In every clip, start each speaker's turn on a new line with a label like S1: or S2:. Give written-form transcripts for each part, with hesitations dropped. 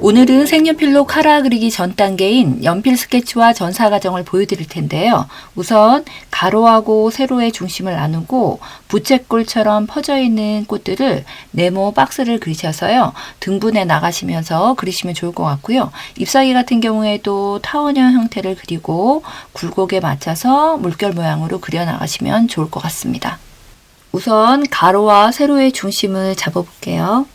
S1: 오늘은 색연필로 카라 그리기 전 단계인 연필 스케치와 전사 과정을 보여드릴 텐데요. 우선 가로하고 세로의 중심을 나누고 부채꼴처럼 퍼져 있는 꽃들을 네모 박스를 그리셔서요. 등분해 나가시면서 그리시면 좋을 것 같고요. 잎사귀 같은 경우에도 타원형 형태를 그리고 굴곡에 맞춰서 물결 모양으로 그려 나가시면 좋을 것 같습니다. 우선 가로와 세로의 중심을 잡아볼게요.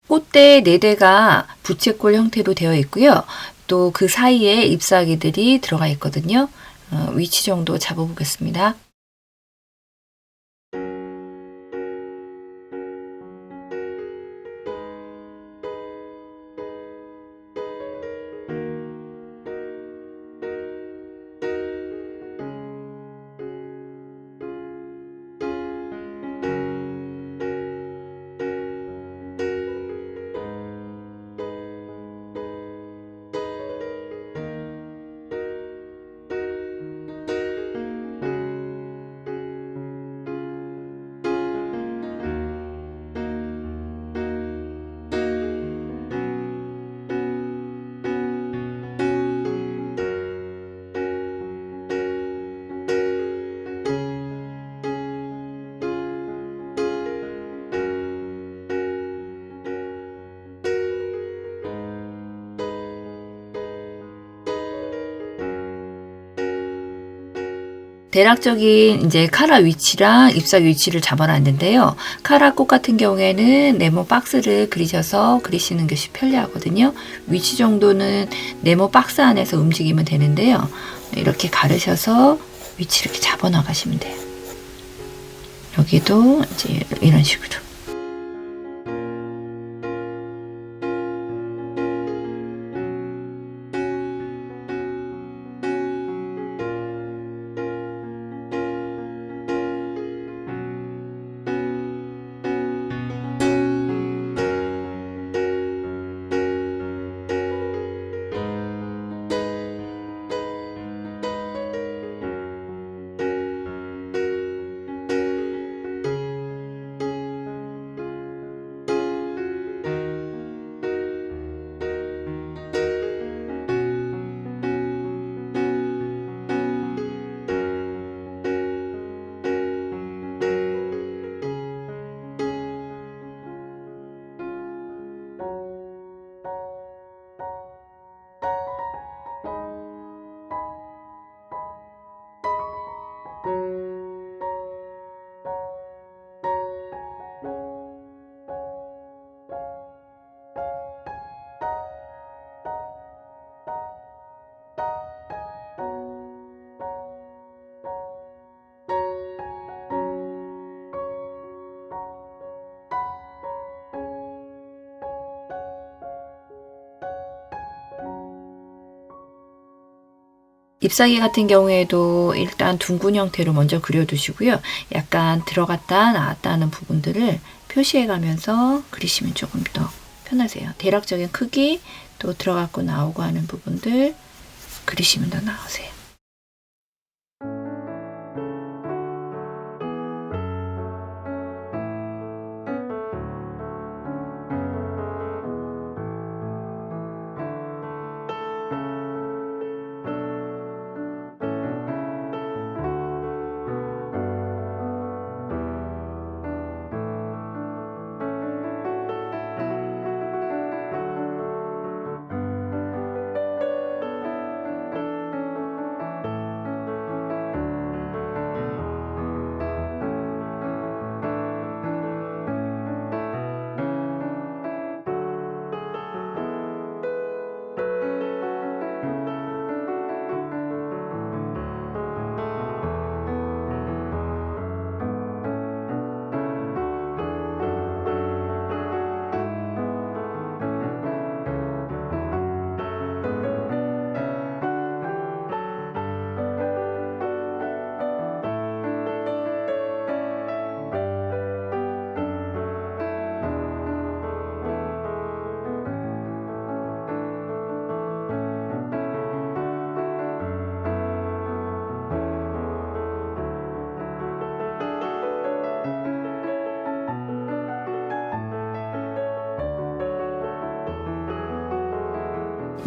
S1: 꽃대 4대가 부채꼴 형태로 되어 있고요. 또 그 사이에 잎사귀들이 들어가 있거든요. 위치 정도 잡아보겠습니다. 대략적인 이제 카라 위치랑 잎사귀 위치를 잡아놨는데요. 카라 꽃 같은 경우에는 네모 박스를 그리셔서 그리시는 것이 편리하거든요. 위치 정도는 네모 박스 안에서 움직이면 되는데요. 이렇게 가르셔서 위치 이렇게 잡아 나가시면 돼요. 여기도 이제 이런 식으로. 잎사귀 같은 경우에도 일단 둥근 형태로 먼저 그려두시고요. 약간 들어갔다 나왔다 하는 부분들을 표시해 가면서 그리시면 조금 더 편하세요. 대략적인 크기, 또 들어갔고 나오고 하는 부분들 그리시면 더 나으세요.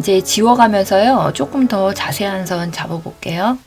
S1: 이제 지워가면서요, 조금 더 자세한 선 잡아볼게요.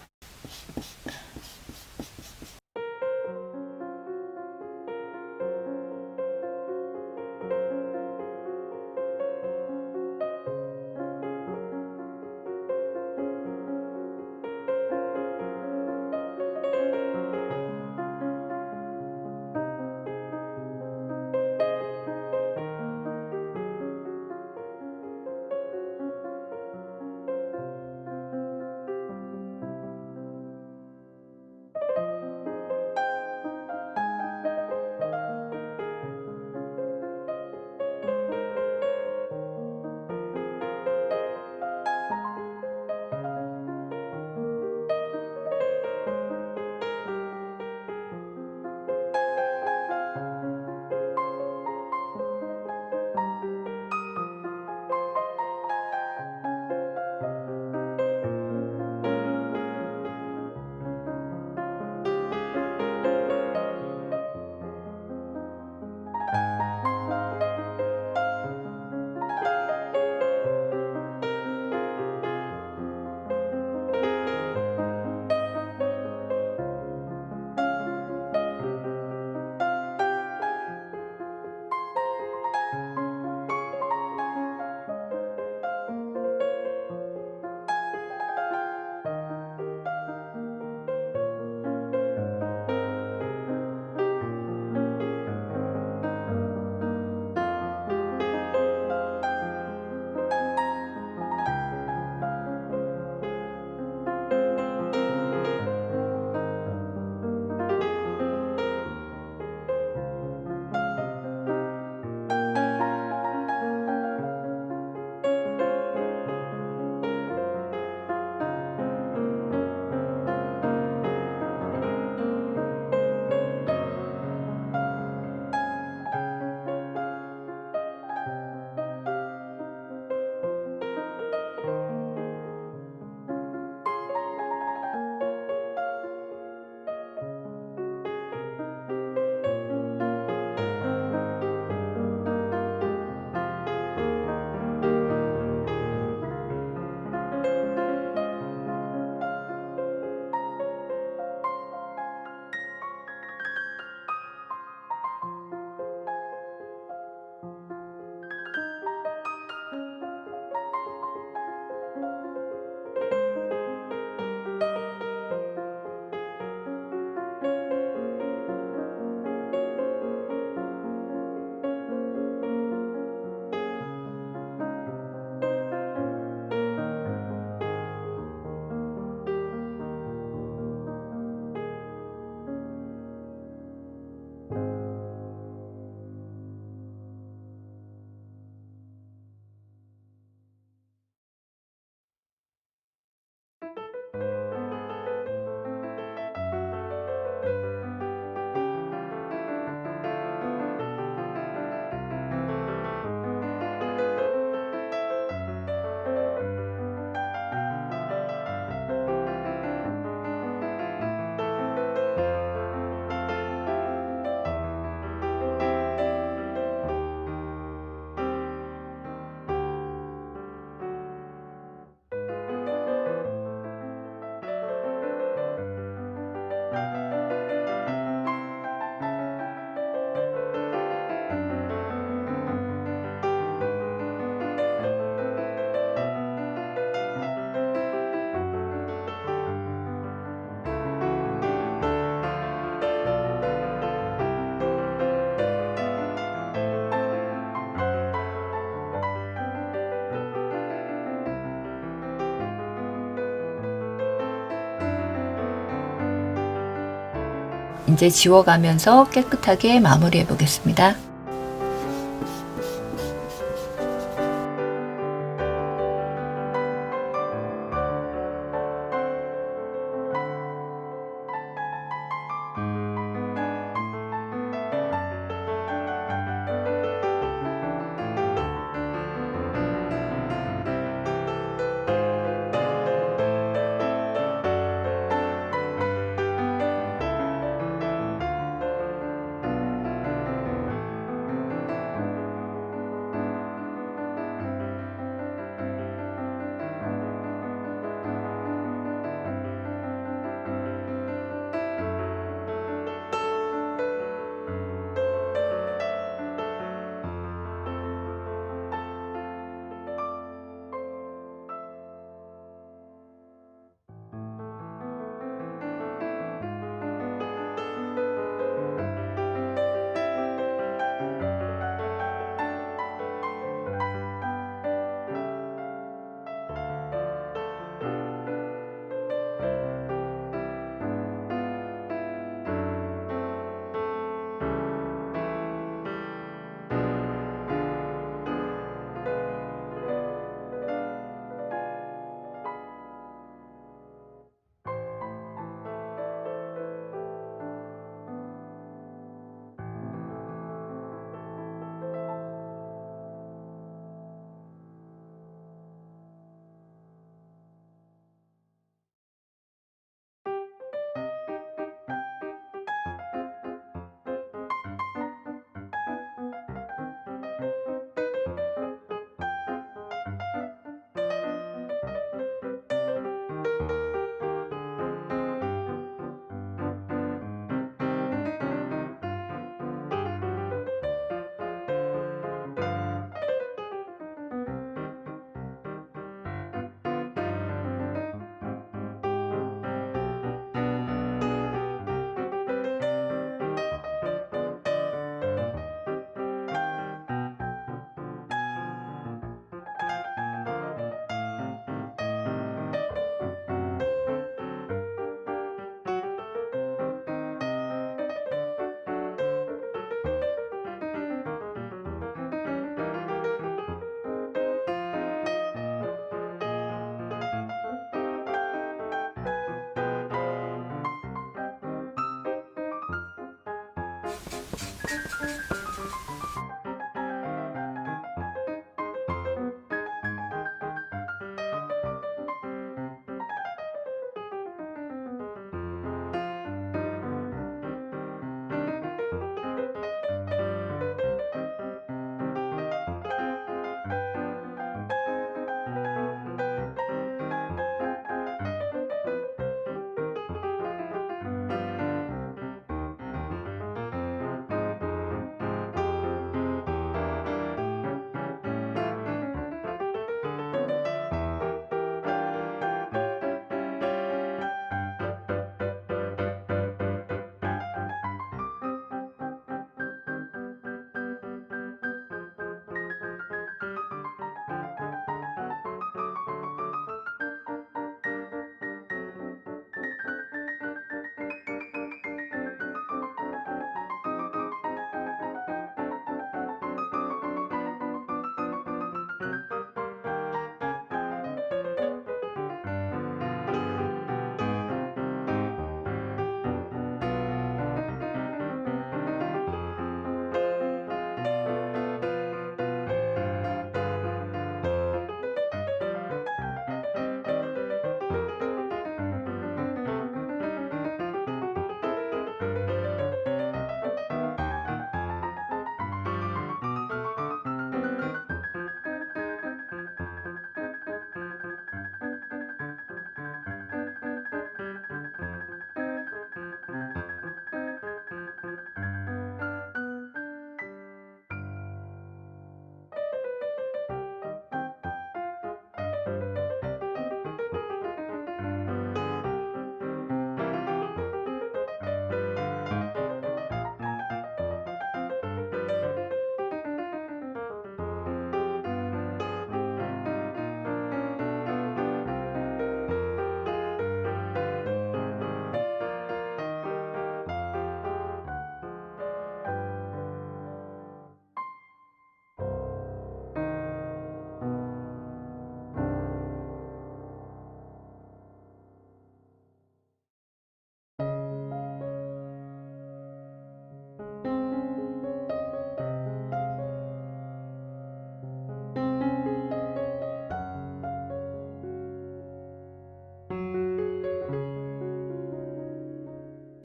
S1: 이제 지워가면서 깨끗하게 마무리해 보겠습니다.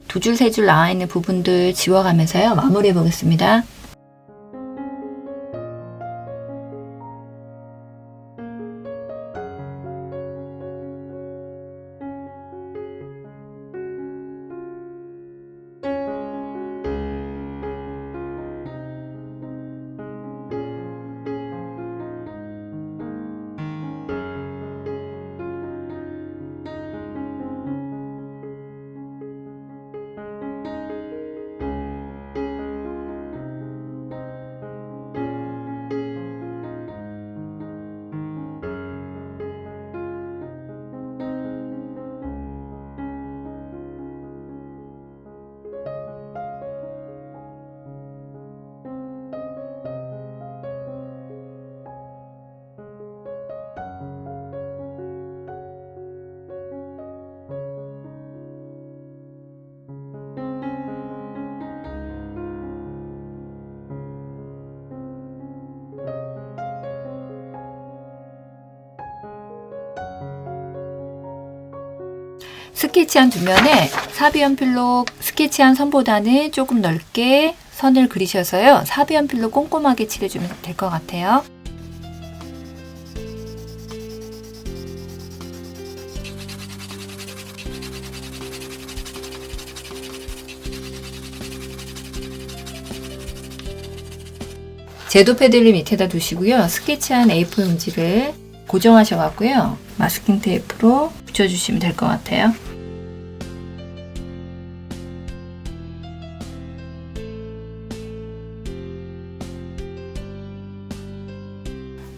S1: 두 줄, 세 줄 나와 있는 부분들 지워가면서요. 마무리해 보겠습니다. 스케치한 뒷면에 사비연필로 스케치한 선보다는 조금 넓게 선을 그리셔서요. 사비연필로 꼼꼼하게 칠해주면 될 것 같아요. 제도 패드를 밑에다 두시고요. 스케치한 A4 용지를 고정하셔갖고요. 마스킹 테이프로 붙여주시면 될 것 같아요.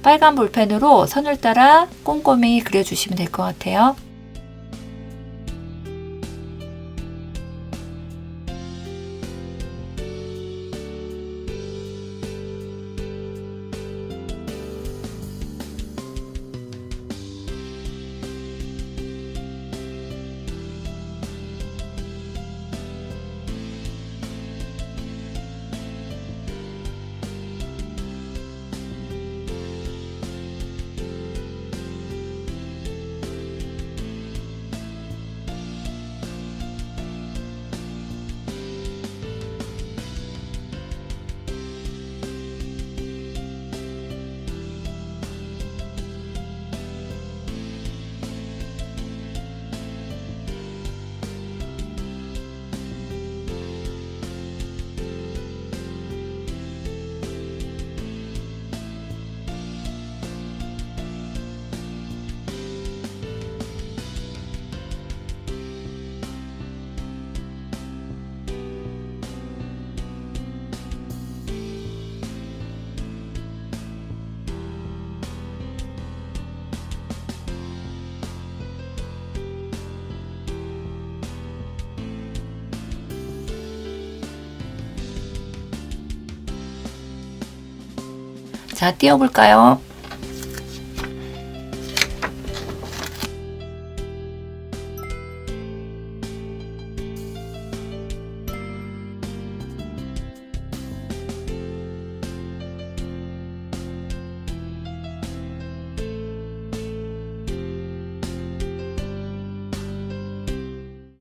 S1: 빨간 볼펜으로 선을 따라 꼼꼼히 그려주시면 될 것 같아요. 자, 띄워볼까요?